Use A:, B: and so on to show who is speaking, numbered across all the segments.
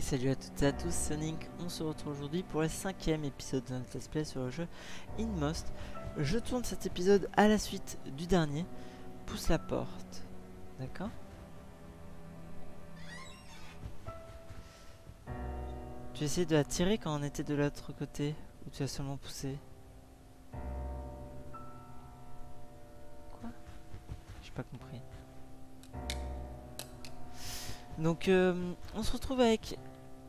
A: Salut à toutes et à tous, c'est Link. On se retrouve aujourd'hui pour le 5e épisode de notre let's play sur le jeu Inmost. Je tourne cet épisode à la suite du dernier. Pousse la porte. D'accord. Tu as essayé de la tirer quand on était de l'autre côté, ou tu as seulement poussé? Quoi? J'ai pas compris. Donc on se retrouve avec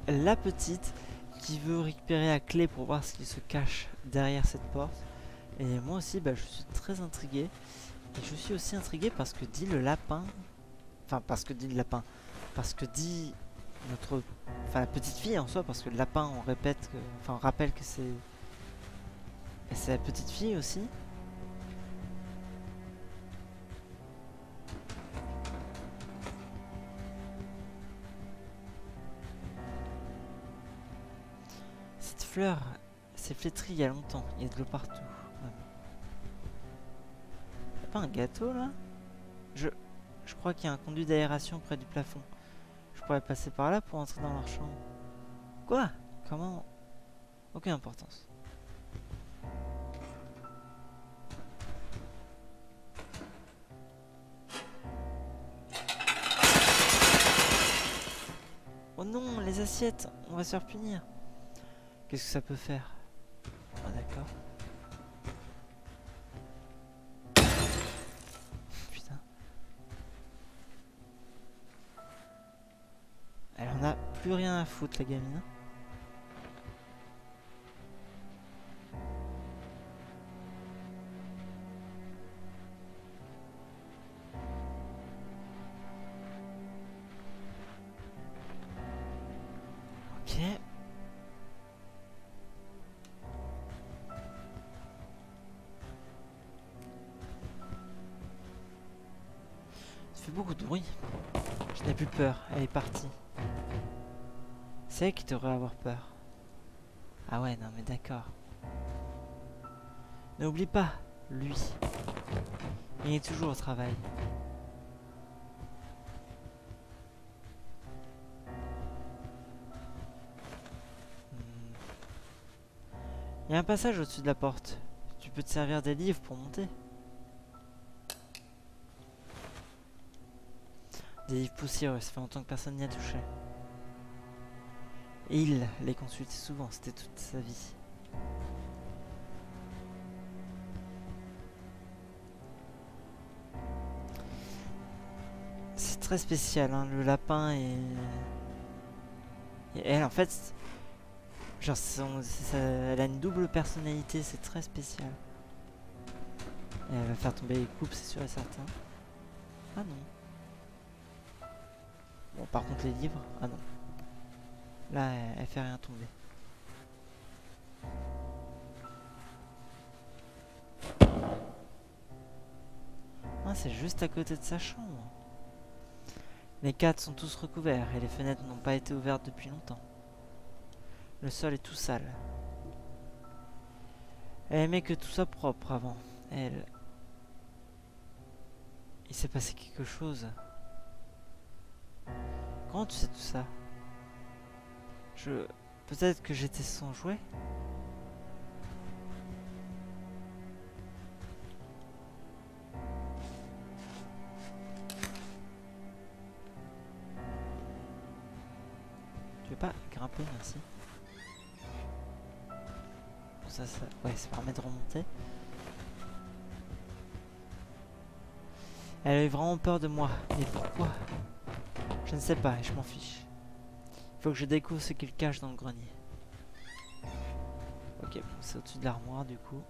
A: la petite qui veut récupérer la clé pour voir ce qui se cache derrière cette porte. Et moi aussi, je suis très intrigué. Et je suis aussi intrigué parce que dit le lapin. Enfin, parce que dit le lapin. Parce que dit notre. Enfin, la petite fille en soi, parce que le lapin, on répète que. Enfin, on rappelle que c'est. Et c'est la petite fille aussi. Cette fleur s'est flétrie il y a longtemps. Il y a de l'eau partout. Ouais. Y'a pas un gâteau là? Je crois qu'il y a un conduit d'aération près du plafond. Je pourrais passer par là pour entrer dans leur chambre. Quoi? Comment? Aucune importance. Oh non, les assiettes! On va se faire punir. Qu'est-ce que ça peut faire? Ah d'accord. Putain. Elle en a plus rien à foutre, la gamine. Ok. Ça fait beaucoup de bruit. Je n'ai plus peur, elle est partie. C'est elle qui devrait avoir peur. Ah ouais, non mais d'accord. N'oublie pas, lui. Il est toujours au travail. Il y a un passage au-dessus de la porte. Tu peux te servir des livres pour monter. Des livres poussiéreux, ça fait longtemps que personne n'y a touché. Et il les consultait souvent, c'était toute sa vie. C'est très spécial, hein, le lapin et elle, en fait, genre, elle a une double personnalité, c'est très spécial. Et elle va faire tomber les coupes, c'est sûr et certain. Ah non. Bon, par contre, les livres, ah non. Là, elle fait rien tomber. Ah, c'est juste à côté de sa chambre. Les cadres sont tous recouverts et les fenêtres n'ont pas été ouvertes depuis longtemps. Le sol est tout sale. Elle aimait que tout soit propre avant. Elle... Il s'est passé quelque chose. Comment tu sais tout ça? Peut-être que j'étais son jouet? Tu veux pas grimper, merci. Bon, ça... Ouais, ça permet de remonter. Elle avait vraiment peur de moi. Mais pourquoi? Je ne sais pas et je m'en fiche. Il faut que je découvre ce qu'il cache dans le grenier. Ok, bon, c'est au-dessus de l'armoire du coup.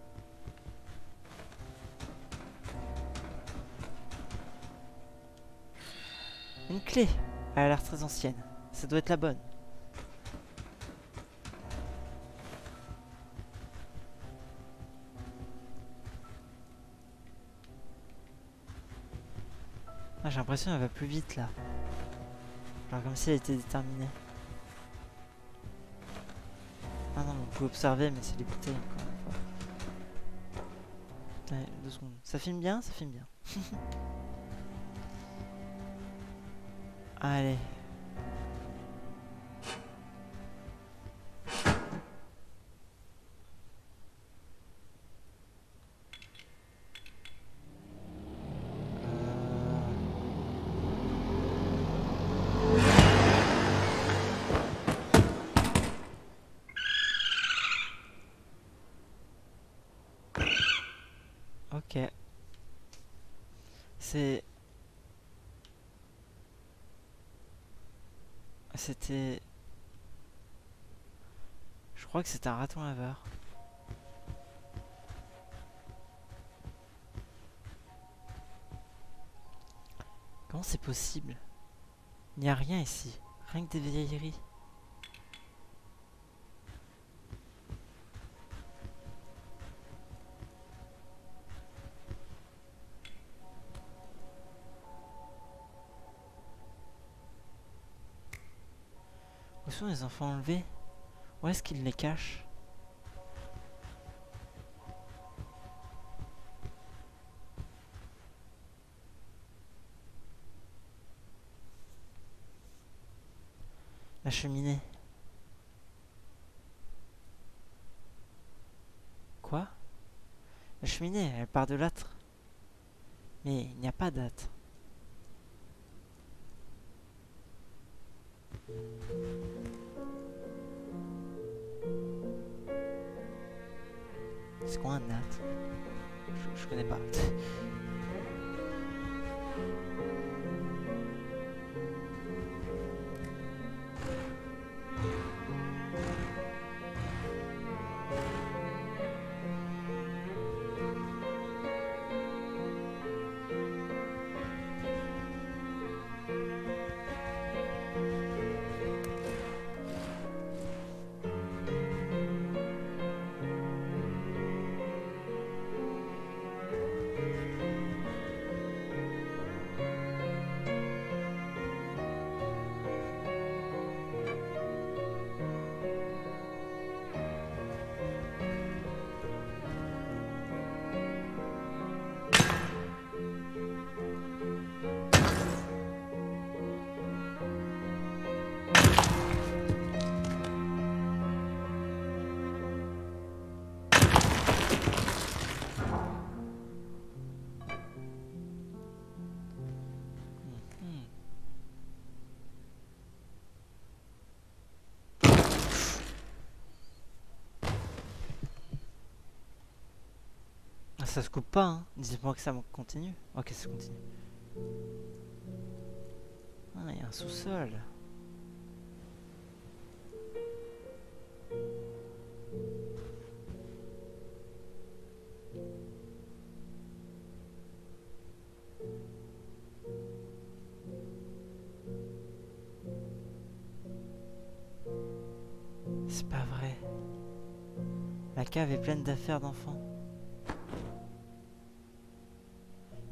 A: Une clé. Elle a l'air très ancienne. Ça doit être la bonne. Ah, j'ai l'impression qu'elle va plus vite là. Genre comme si elle était déterminée. Ah non, vous pouvez observer, mais c'est les bouteilles encore une fois. Attends, 2 secondes. Ça filme bien? Ça filme bien. Allez. c'est... C'était... Je crois que c'était un raton laveur. Comment c'est possible? Il n'y a rien ici. Rien que des vieilleries. Où sont les enfants enlevés? Où est-ce qu'ils les cachent? La cheminée. Quoi? La cheminée, elle part de l'âtre. Mais il n'y a pas d'âtre. C'est quoi un âtre? Je connais pas. Ça se coupe pas, hein. Dis-moi que ça continue. Ok, ça continue. Ah, il y a un sous-sol. C'est pas vrai. La cave est pleine d'affaires d'enfants.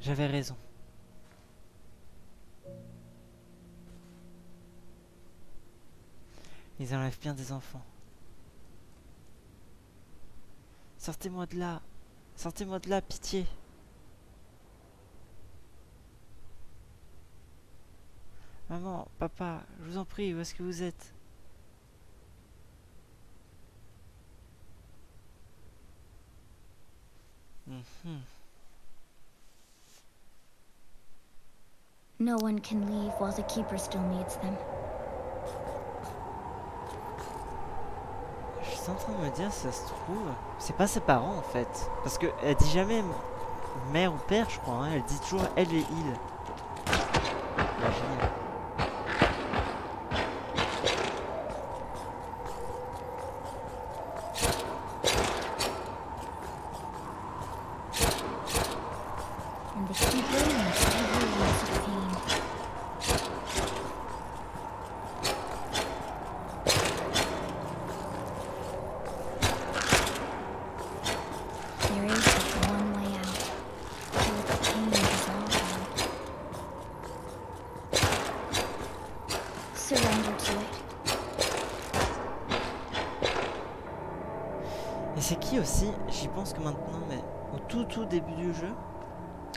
A: J'avais raison. Ils enlèvent bien des enfants. Sortez-moi de là. Sortez-moi de là, pitié. Maman, papa, je vous en prie, où est-ce que vous êtes?
B: No one can leave while the Keeper still needs them.
A: Je suis en train de me dire, ça se trouve, c'est pas ses parents en fait. Parce que elle dit jamais mère ou père, je crois. Hein. Elle dit toujours elle et il. Génial.
B: And the Keeper knows every ounce of pain. There is but one way out, to let the pain dissolve out. Surrender to it.
A: Et c'est qui aussi? J'y pense que maintenant, mais au tout début du jeu,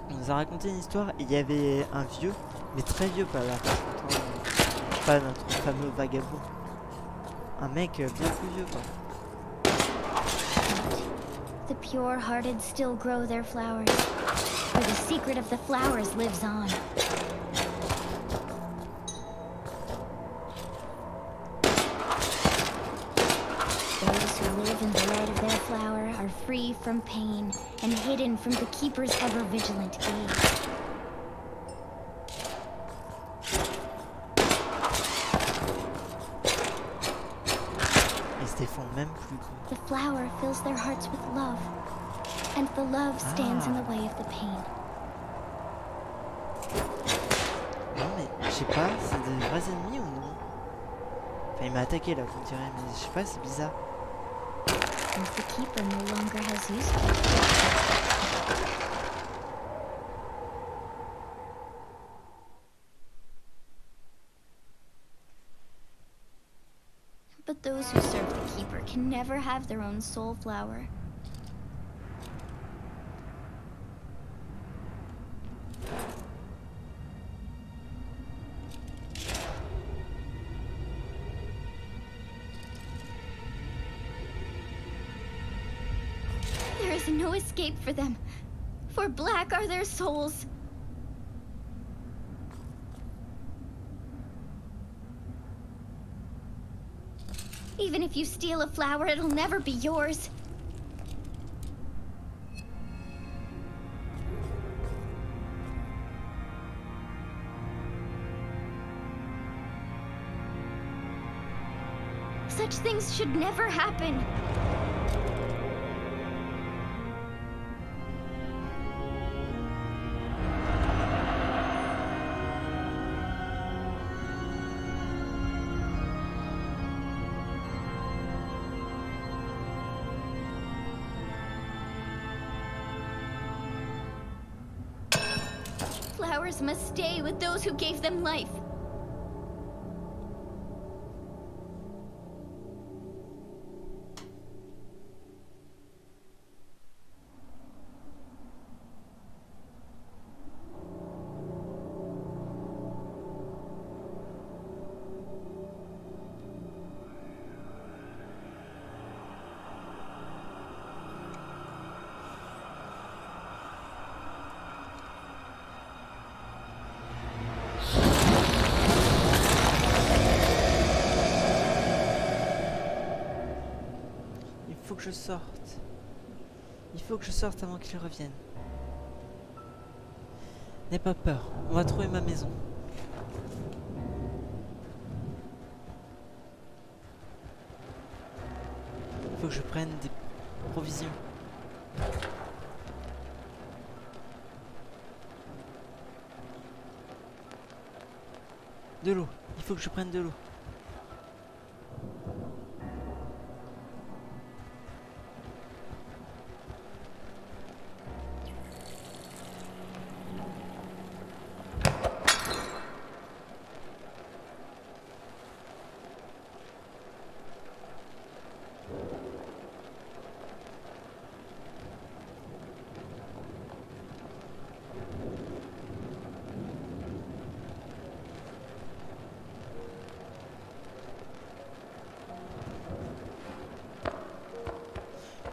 A: on nous a raconté une histoire. Il y avait un vieux, mais très vieux, pas notre fameux vagabond. Un mec bien plus vieux, quoi.
B: The pure-hearted still grow their flowers, for the secret of the flowers lives on. Those who live in the light of their flower are free from pain and hidden from the Keeper's ever-vigilant gaze.
A: défendent même plus, quoi.
B: The flower fills their hearts with love, and the love stands in the way of the pain.
A: Non mais, je sais pas, c'est des vrais ennemis ou non? Enfin, il m'a attaqué là, vous direz, mais je sais pas, c'est bizarre.
B: Since the keeper no longer has use for it. But those who serve the keeper can never have their own soul flower. There is no escape for them, for black are their souls. Even if you steal a flower, it'll never be yours. Such things should never happen. Flowers must stay with those who gave them life.
A: Il faut que je sorte. Il faut que je sorte avant qu'il revienne. N'aie pas peur, on va trouver ma maison. Il faut que je prenne des provisions. De l'eau, il faut que je prenne de l'eau.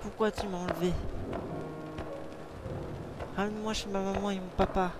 A: Pourquoi tu m'as enlevé? Ramène-moi chez ma maman et mon papa.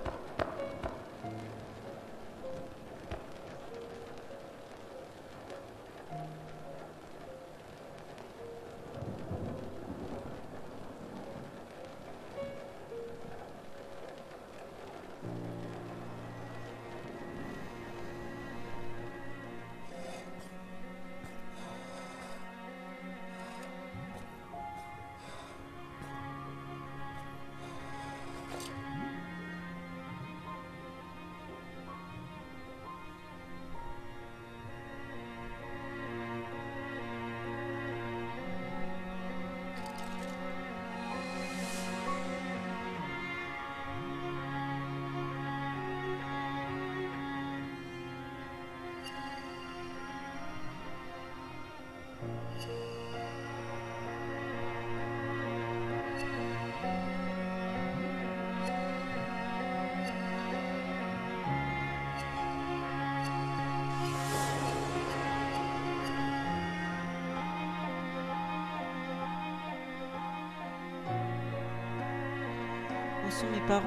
A: Où sont mes parents?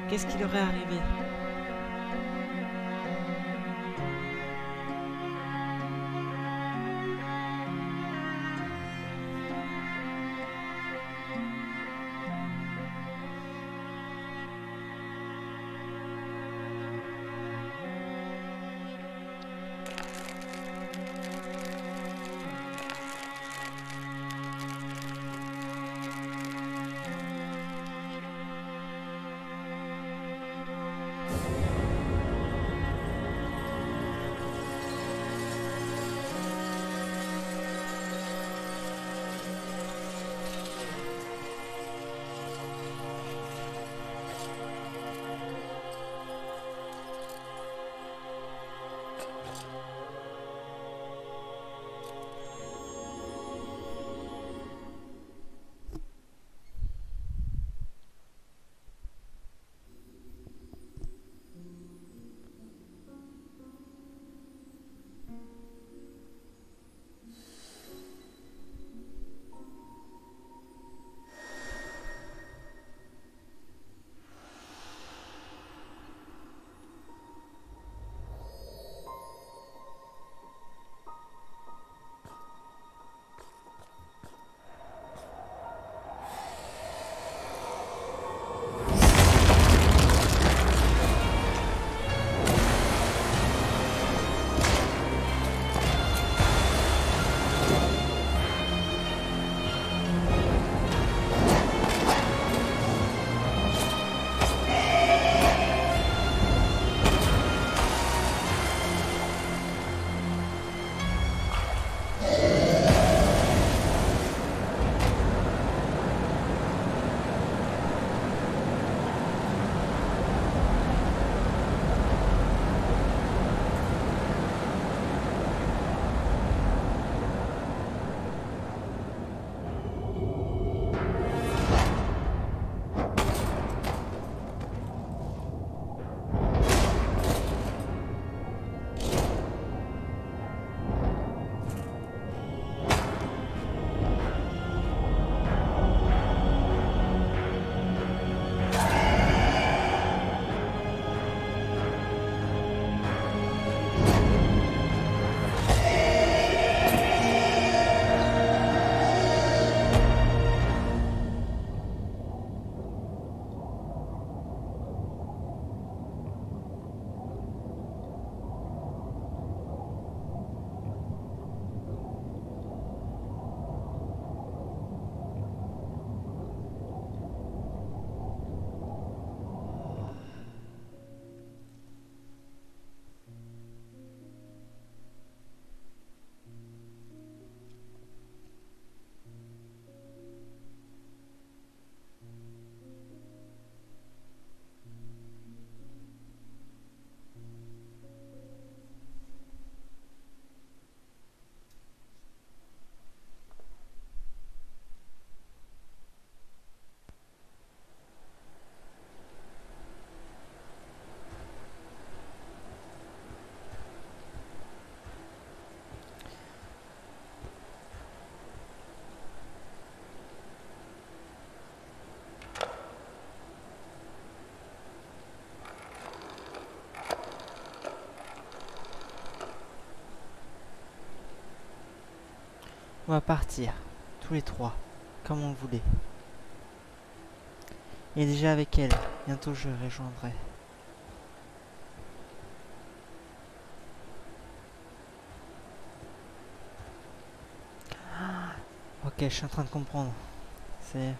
A: Qu'est-ce qui leur est arrivé? On va partir, tous les trois, comme on le voulait. Et déjà avec elle, bientôt je le rejoindrai. Ok, je suis en train de comprendre. C'est...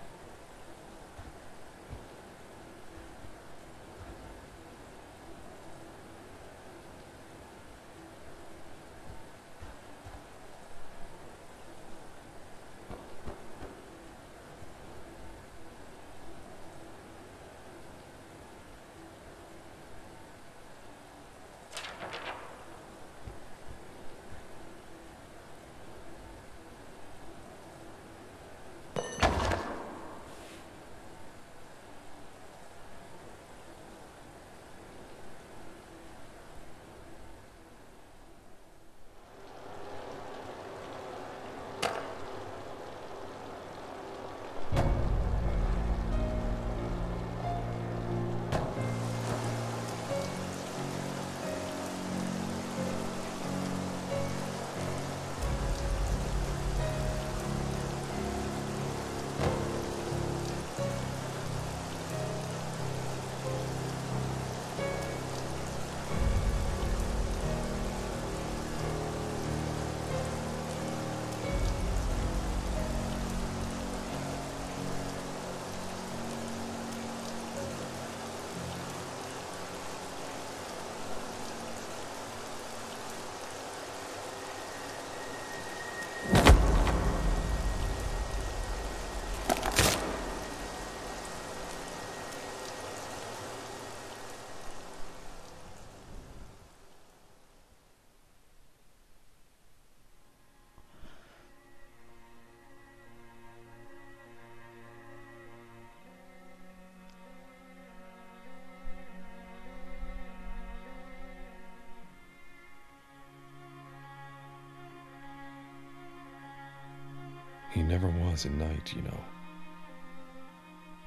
C: He never was a knight, you know.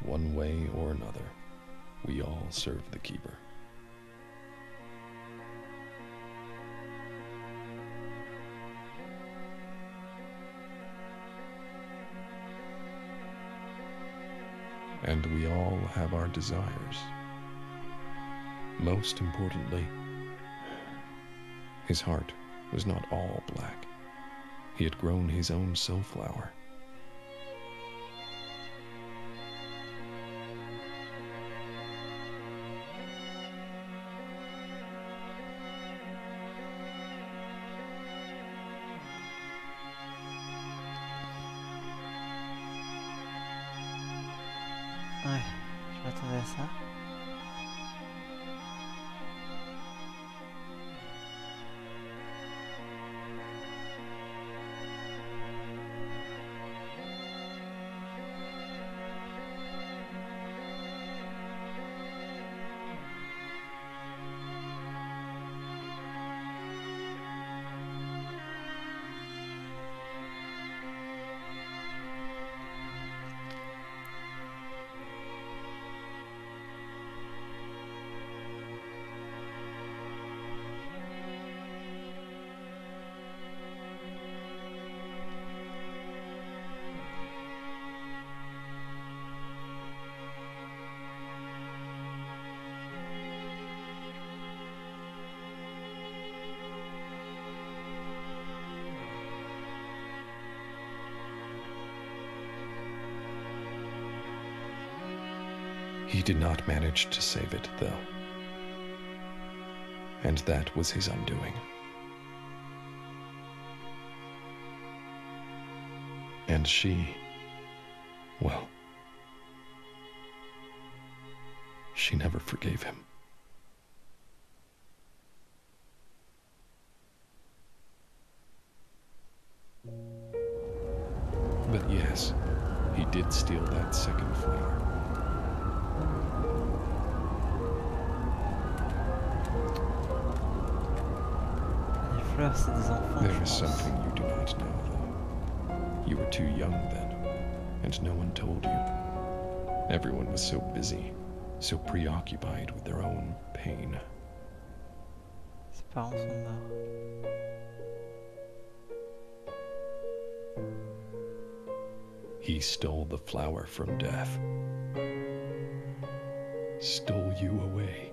C: One way or another, we all serve the Keeper. And we all have our desires. Most importantly, his heart was not all black. He had grown his own soulflower.
A: Ouais, je m'attendais à ça.
C: He did not manage to save it, though. And that was his undoing. And she, well, she never forgave him. But yes, he did steal that second flower.
A: Les fleurs, c'est des enfants.
C: There
A: je
C: is
A: pense.
C: something you do not know, though. You were too young then, and no one told you. Everyone was so busy, so preoccupied with their own pain.
A: Ses parents sont morts.
C: He stole the flower from death, stole you away.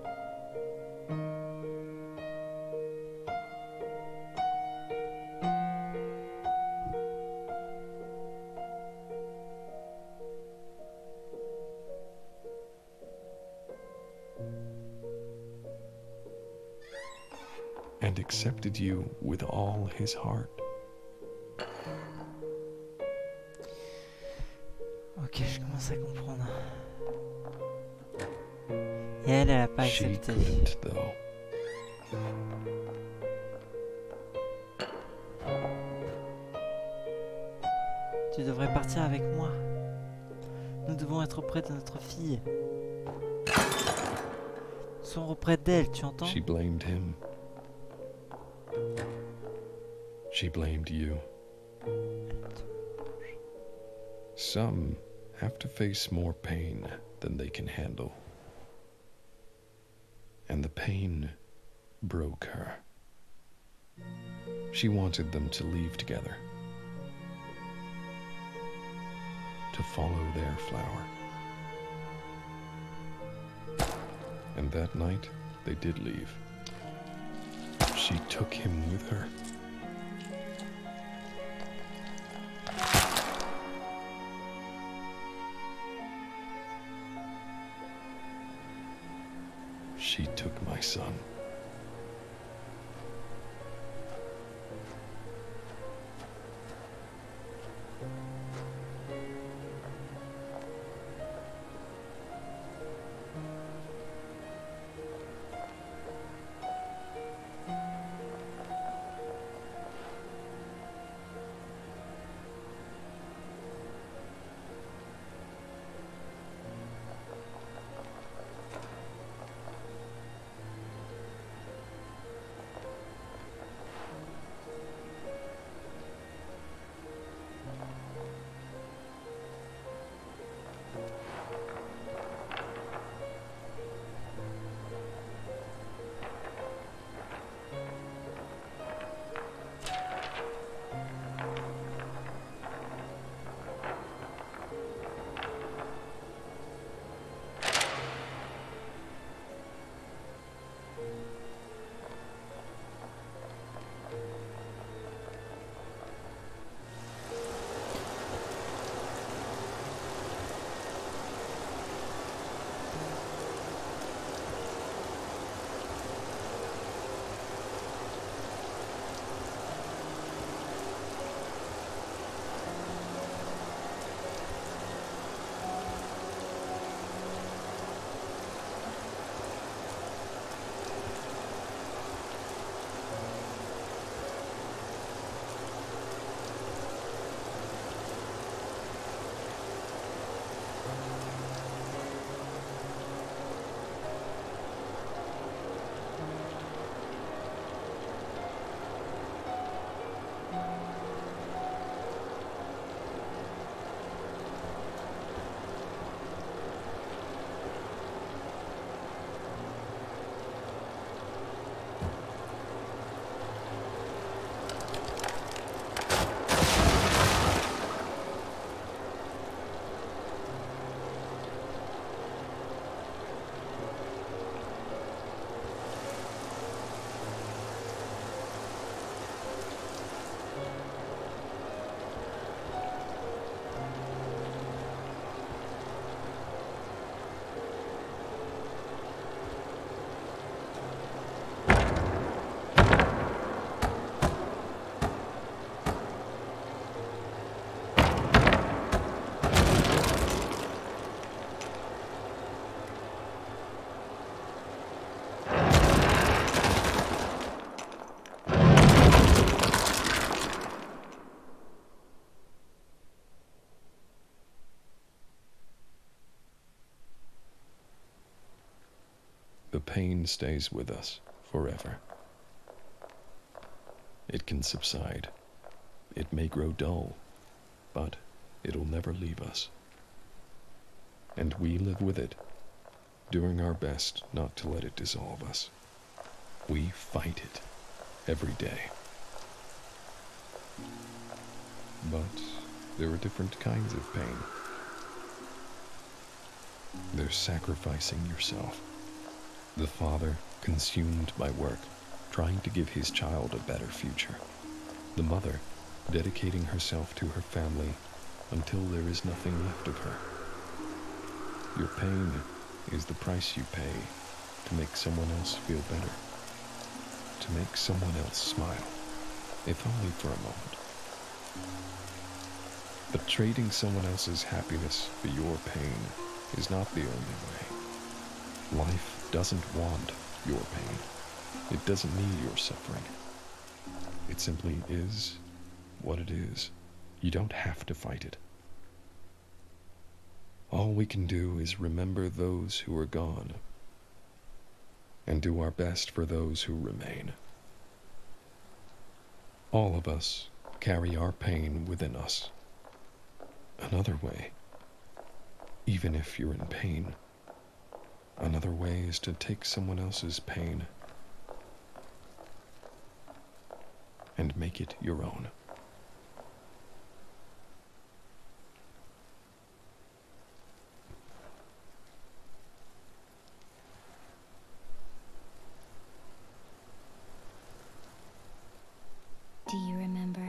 C: And accepted you with all his heart.
A: Ok, je commence à comprendre. Et elle a pas
C: She
A: accepté.
C: couldn't, though.
A: Tu devrais partir avec moi. Nous devons être auprès de notre fille. Nous sommes auprès d'elle, tu entends?
C: She blamed him. She blamed you. Some have to face more pain than they can handle. And the pain broke her. She wanted them to leave together, to follow their flower. And that night, they did leave. She took him with her. She took my son. The pain stays with us forever. It can subside. It may grow dull, but it'll never leave us. And we live with it, doing our best not to let it dissolve us. We fight it every day. But there are different kinds of pain. There's sacrificing yourself. The father, consumed by work, trying to give his child a better future. The mother, dedicating herself to her family until there is nothing left of her. Your pain is the price you pay to make someone else feel better, to make someone else smile, if only for a moment. But trading someone else's happiness for your pain is not the only way. Life doesn't want your pain. It doesn't need your suffering. It simply is what it is. You don't have to fight it. All we can do is remember those who are gone and do our best for those who remain. All of us carry our pain within us. Another way, even if you're in pain, another way is to take someone else's pain and make it your own.
B: Do you remember?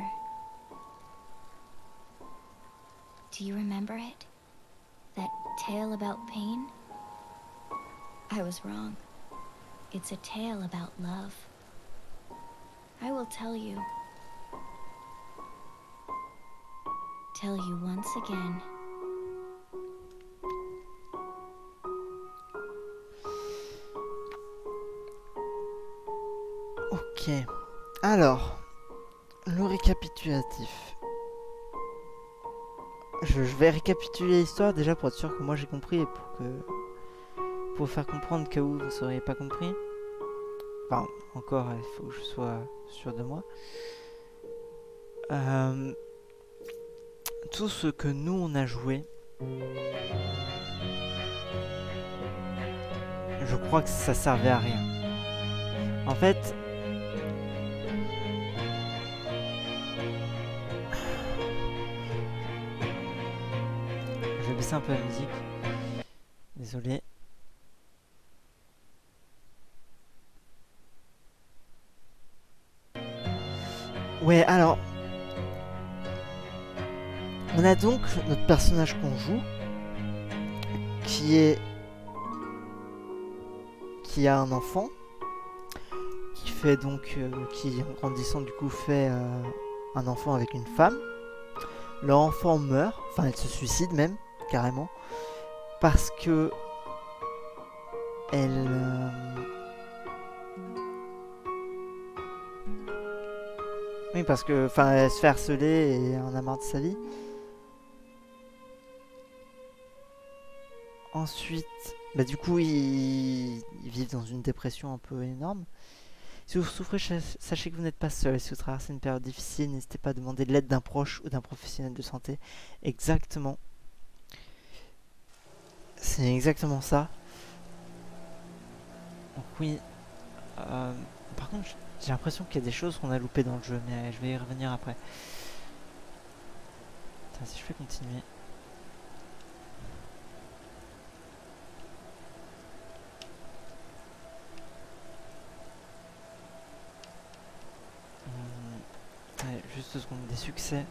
B: Do you remember it? That tale about pain? I was wrong. It's a tale about love. I will tell you. Tell you once again.
A: Ok. Alors, le récapitulatif. Je vais récapituler l'histoire déjà pour être sûr que moi j'ai compris et pour vous faire comprendre qu'à où vous ne seriez pas compris. Enfin, encore, il faut que je sois sûr de moi. Tout ce que nous on a joué, je crois que ça servait à rien. En fait, je vais baisser un peu la musique. Désolé. Ouais, alors, on a donc notre personnage qu'on joue, qui a un enfant, qui fait donc, qui en grandissant du coup fait un enfant avec une femme. Leur enfant meurt, enfin elle se suicide même, carrément, parce que elle... Oui, parce que, enfin, elle se fait harceler et en a marre de sa vie. Ensuite, bah du coup, ils vivent dans une dépression un peu énorme. Si vous souffrez, sachez que vous n'êtes pas seul. Si vous traversez une période difficile, n'hésitez pas à demander de l'aide d'un proche ou d'un professionnel de santé. Exactement. C'est exactement ça. Donc oui. Par contre, j'ai l'impression qu'il y a des choses qu'on a loupées dans le jeu, mais je vais y revenir après. Attends, si je fais continuer. Allez, juste 2 secondes, des succès.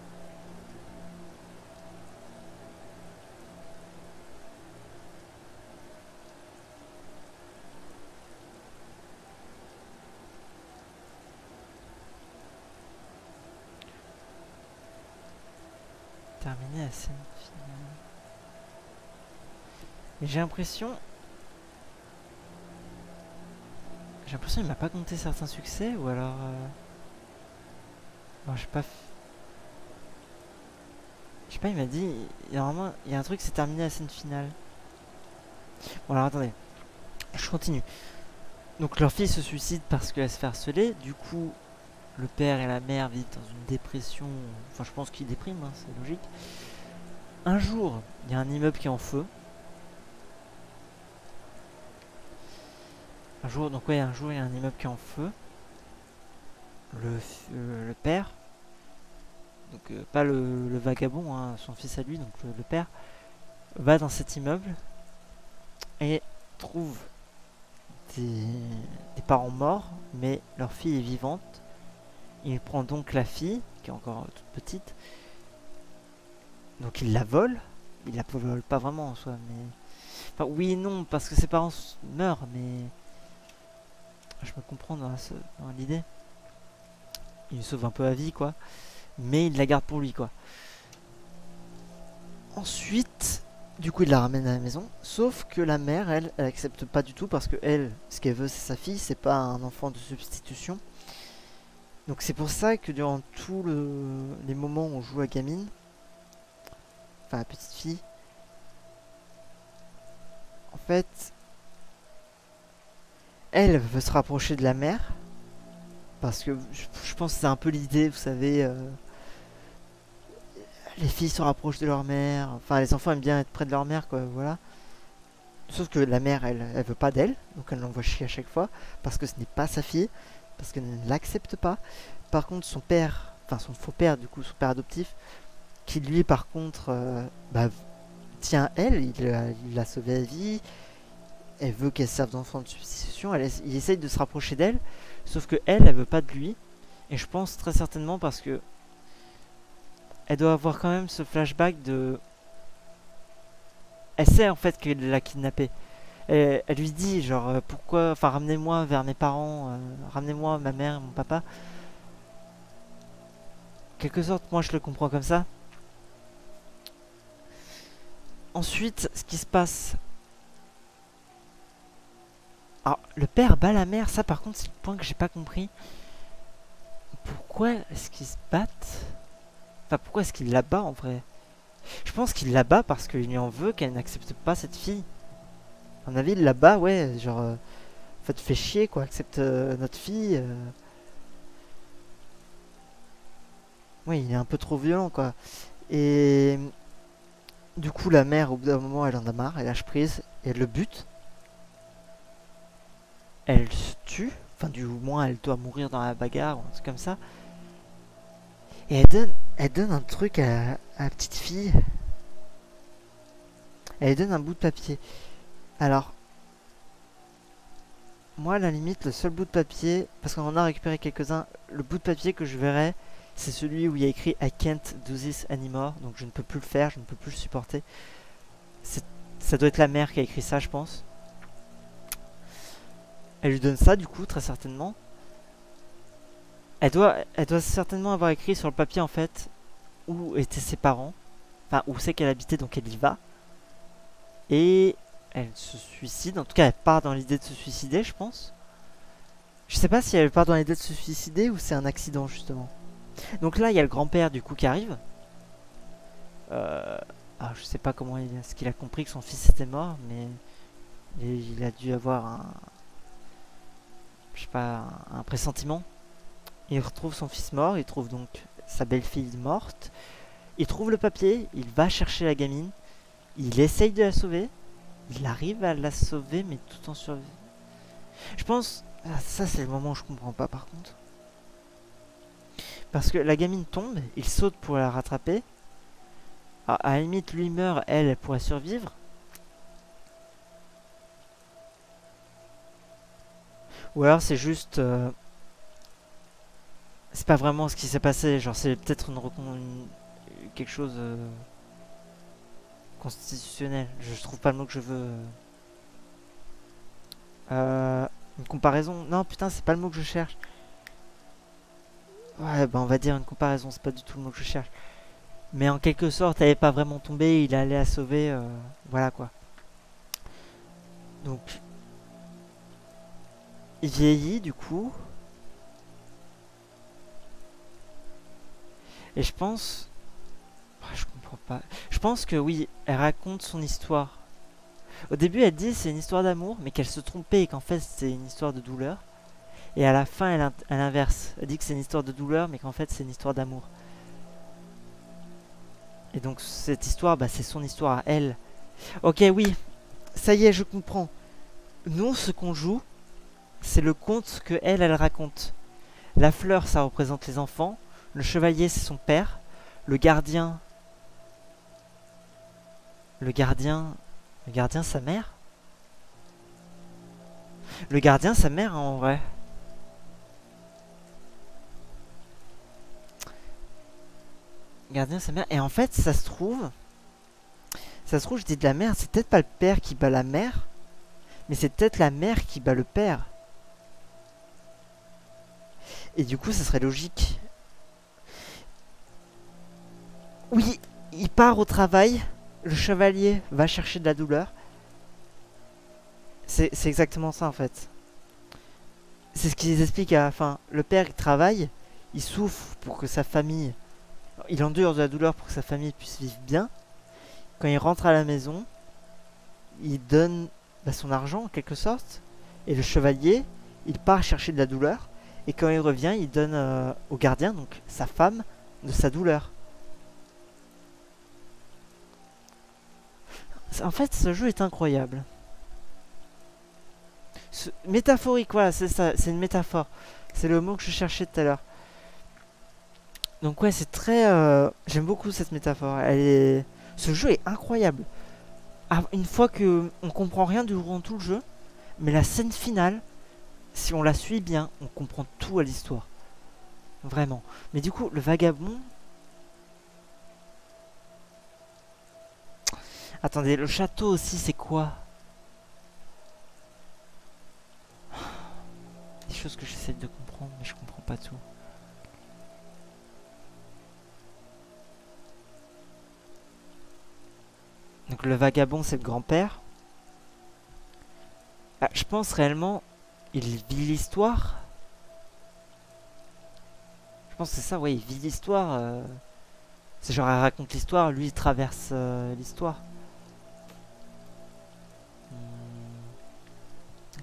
A: Terminer la scène finale. Et j'ai l'impression qu'il m'a pas compté certains succès, ou alors... Bon, je sais pas, il m'a dit, normalement, il y a un truc, c'est terminer la scène finale. Bon, alors attendez, je continue. Donc leur fille se suicide parce qu'elle se fait harceler, du coup, le père et la mère vivent dans une dépression, enfin je pense qu'ils dépriment, hein, c'est logique. Un jour, il y a un immeuble qui est en feu. Un jour, il y a un immeuble qui est en feu. Le père, donc pas le vagabond, hein, son fils à lui, donc le père, va dans cet immeuble et trouve des parents morts, mais leur fille est vivante. Il prend donc la fille, qui est encore toute petite, donc il la vole. Il la vole pas vraiment en soi, mais... Enfin, oui et non, parce que ses parents meurent, mais... Je me comprends dans l'idée. Il lui sauve un peu la vie, quoi. Mais il la garde pour lui, quoi. Ensuite, du coup, il la ramène à la maison. Sauf que la mère, elle accepte pas du tout, parce que elle, ce qu'elle veut, c'est sa fille, c'est pas un enfant de substitution. Donc c'est pour ça que durant tous les moments où on joue à gamine, enfin la petite fille, en fait, elle veut se rapprocher de la mère, parce que je pense que c'est un peu l'idée, vous savez, les filles se rapprochent de leur mère, enfin les enfants aiment bien être près de leur mère, quoi, voilà. Sauf que la mère, elle veut pas d'elle, donc elle l'envoie chier à chaque fois, parce que ce n'est pas sa fille, parce qu'elle ne l'accepte pas. Par contre, son père, enfin son faux père, du coup, son père adoptif, qui lui, par contre, tient à elle, il l'a sauvée la vie, elle veut qu'elle serve d'enfant de substitution, il essaye de se rapprocher d'elle, sauf que elle veut pas de lui, et je pense très certainement parce que elle doit avoir quand même ce flashback de... Elle sait en fait qu'elle l'a kidnappé. Elle lui dit genre pourquoi, enfin ramenez-moi vers mes parents, ramenez-moi ma mère et mon papa. Quelque sorte, moi je le comprends comme ça. Ensuite, ce qui se passe... Alors, le père bat la mère, ça par contre c'est le point que j'ai pas compris. Pourquoi est-ce qu'ils se battent? Enfin, pourquoi est-ce qu'il la bat en vrai? Je pense qu'il la bat parce qu'il lui en veut qu'elle n'accepte pas cette fille. À mon avis, il la bat, ouais, genre... en fait, fait chier quoi, accepte notre fille. Oui, il est un peu trop violent quoi. Et... Du coup, la mère, au bout d'un moment, elle en a marre, elle lâche prise, et elle le bute. Elle se tue, enfin du moins elle doit mourir dans la bagarre ou un truc comme ça. Et elle donne un truc à la petite fille. Elle lui donne un bout de papier. Alors, moi à la limite, le seul bout de papier, parce qu'on en a récupéré quelques-uns, le bout de papier que je verrais, c'est celui où il y a écrit I can't do this anymore, donc je ne peux plus le faire, je ne peux plus le supporter. Ça doit être la mère qui a écrit ça, je pense. Elle lui donne ça, du coup, très certainement. Elle doit certainement avoir écrit sur le papier, en fait, où étaient ses parents. Enfin, où c'est qu'elle habitait, donc elle y va. Et elle se suicide. En tout cas, elle part dans l'idée de se suicider, je pense. Je sais pas si elle part dans l'idée de se suicider ou c'est un accident, justement. Donc là, il y a le grand-père, du coup, qui arrive. Alors, je sais pas comment est-ce qu'il a compris que son fils était mort, mais il a dû avoir je sais pas, un pressentiment. Il retrouve son fils mort, il trouve donc sa belle-fille morte. Il trouve le papier, il va chercher la gamine. Il essaye de la sauver. Il arrive à la sauver, mais tout en survivant. Je pense... ça, c'est le moment où je comprends pas, par contre. Parce que la gamine tombe, il saute pour la rattraper. Alors, à la limite, lui meurt, elle pourrait survivre. Ou alors c'est juste... c'est pas vraiment ce qui s'est passé. Genre c'est peut-être quelque chose... constitutionnel. Je trouve pas le mot que je veux. Une comparaison. Non putain, c'est pas le mot que je cherche. Ouais, bah on va dire une comparaison, c'est pas du tout le mot que je cherche. Mais en quelque sorte, elle est pas vraiment tombée, il allait la sauver. Voilà quoi. Donc... il vieillit du coup. Et je pense... je comprends pas. Je pense que oui, elle raconte son histoire. Au début, elle dit c'est une histoire d'amour, mais qu'elle se trompait et qu'en fait c'est une histoire de douleur. Et à la fin, elle inverse. Elle dit que c'est une histoire de douleur, mais qu'en fait c'est une histoire d'amour. Et donc cette histoire, bah, c'est son histoire à elle. Ok, oui, ça y est, je comprends. Nous, ce qu'on joue, c'est le conte que elle raconte. La fleur, ça représente les enfants. Le chevalier, c'est son père. le gardien... Le gardien, sa mère? Le gardien, sa mère, hein, en vrai. Gardien, sa mère. Et en fait, ça se trouve, je dis de la merde, c'est peut-être pas le père qui bat la mère, mais c'est peut-être la mère qui bat le père. Et du coup, ça serait logique. Oui, il part au travail, le chevalier va chercher de la douleur. C'est exactement ça en fait. C'est ce qu'ils expliquent à la fin. Le père, il travaille, il souffre pour que sa famille... Il endure de la douleur pour que sa famille puisse vivre bien. Quand il rentre à la maison, il donne son argent en quelque sorte. Et le chevalier, il part chercher de la douleur. Et quand il revient, il donne au gardien, donc sa femme, de sa douleur. En fait, ce jeu est incroyable. Métaphorique, voilà, c'est ça, c'est une métaphore. C'est le mot que je cherchais tout à l'heure. Donc ouais, c'est très... j'aime beaucoup cette métaphore. Ce jeu est incroyable. Une fois que on comprend rien durant tout le jeu, mais la scène finale, si on la suit bien, on comprend tout à l'histoire. Vraiment. Mais du coup, le vagabond... Attendez, le château aussi, c'est quoi? Des choses que j'essaie de comprendre, mais je comprends pas tout. Donc le vagabond, c'est le grand-père. Ah, je pense réellement, il vit l'histoire. Je pense que c'est ça, ouais, il vit l'histoire. C'est genre, elle raconte l'histoire, lui, il traverse l'histoire.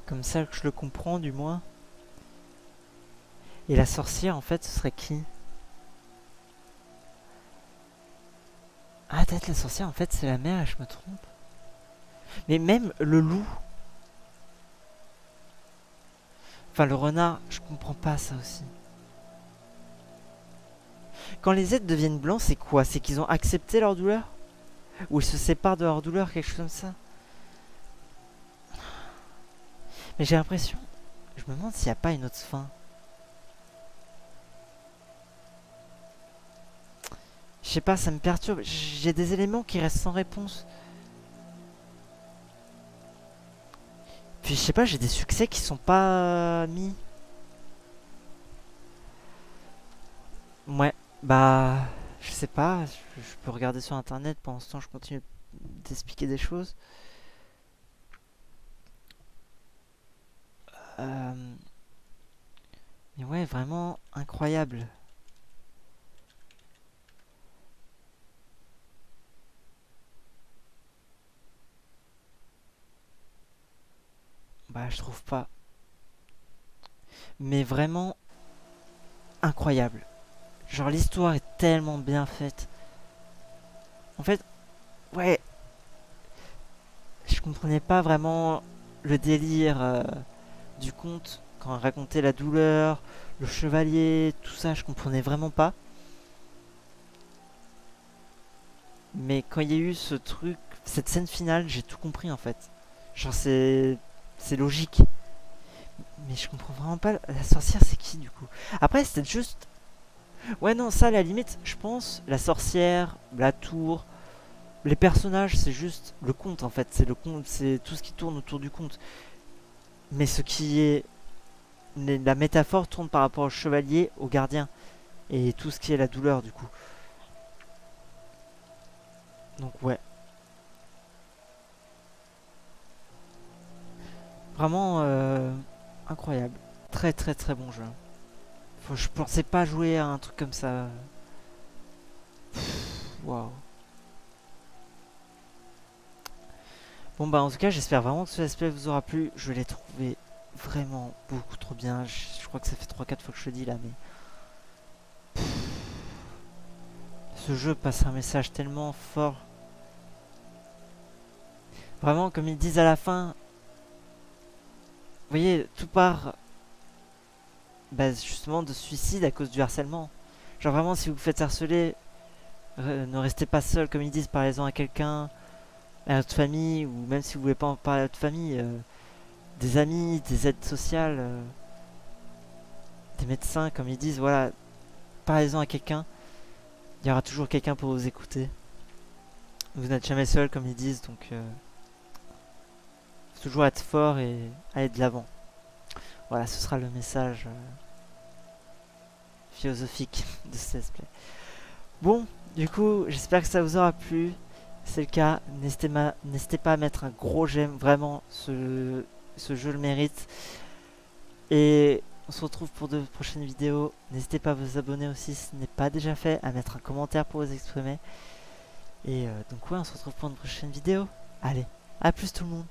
A: Comme ça que je le comprends, du moins. Et la sorcière, en fait, ce serait qui? Ah, peut-être la sorcière, en fait, c'est la mère, je me trompe. Mais même le loup. Enfin, le renard, je comprends pas ça aussi. Quand les êtres deviennent blancs, c'est quoi? C'est qu'ils ont accepté leur douleur? Ou ils se séparent de leur douleur, quelque chose comme ça? Mais j'ai l'impression... Je me demande s'il n'y a pas une autre fin. Je sais pas, ça me perturbe. J'ai des éléments qui restent sans réponse. Puis je sais pas, j'ai des succès qui sont pas mis. Ouais, bah... Je sais pas, je peux regarder sur internet. Pendant ce temps, je continue d'expliquer des choses. Mais ouais, vraiment incroyable. Bah, je trouve pas. Mais vraiment incroyable. Genre, l'histoire est tellement bien faite. En fait, ouais. Je comprenais pas vraiment le délire du conte. Quand on racontait la douleur, le chevalier, tout ça, je comprenais vraiment pas. Mais quand il y a eu ce truc, cette scène finale, j'ai tout compris en fait. Genre, c'est logique. Mais je comprends vraiment pas. La sorcière, c'est qui du coup? Après, c'était juste... Ouais, non, ça, à la limite, je pense, la sorcière, la tour, les personnages, c'est juste le conte, en fait. C'est le conte, c'est tout ce qui tourne autour du conte. Mais ce qui est... La métaphore tourne par rapport au chevalier, au gardien. Et tout ce qui est la douleur, du coup. Donc, ouais. Vraiment incroyable. Très très très bon jeu. Je pensais pas jouer à un truc comme ça. Waouh. Bon bah en tout cas j'espère vraiment que ce let's play vous aura plu. Je l'ai trouvé vraiment beaucoup trop bien. Je crois que ça fait 3-4 fois que je le dis là mais... Ce jeu passe un message tellement fort. Vraiment comme ils disent à la fin. Vous voyez, tout part justement de suicide à cause du harcèlement. Genre vraiment si vous vous faites harceler, Ne restez pas seul, comme ils disent, parlez-en à quelqu'un, à votre famille, ou même si vous voulez pas en parler à votre famille, des amis, des aides sociales, des médecins, comme ils disent, voilà, parlez-en à quelqu'un. Il y aura toujours quelqu'un pour vous écouter. Vous n'êtes jamais seul, comme ils disent, donc faut toujours être fort et aller de l'avant. Voilà, ce sera le message philosophique de ce let's play. Bon, du coup, j'espère que ça vous aura plu. Si c'est le cas, n'hésitez pas à mettre un gros j'aime. Vraiment, ce jeu le mérite. Et on se retrouve pour de prochaines vidéos. N'hésitez pas à vous abonner aussi si ce n'est pas déjà fait, à mettre un commentaire pour vous exprimer. Et donc ouais, on se retrouve pour une prochaine vidéo. Allez, à plus tout le monde.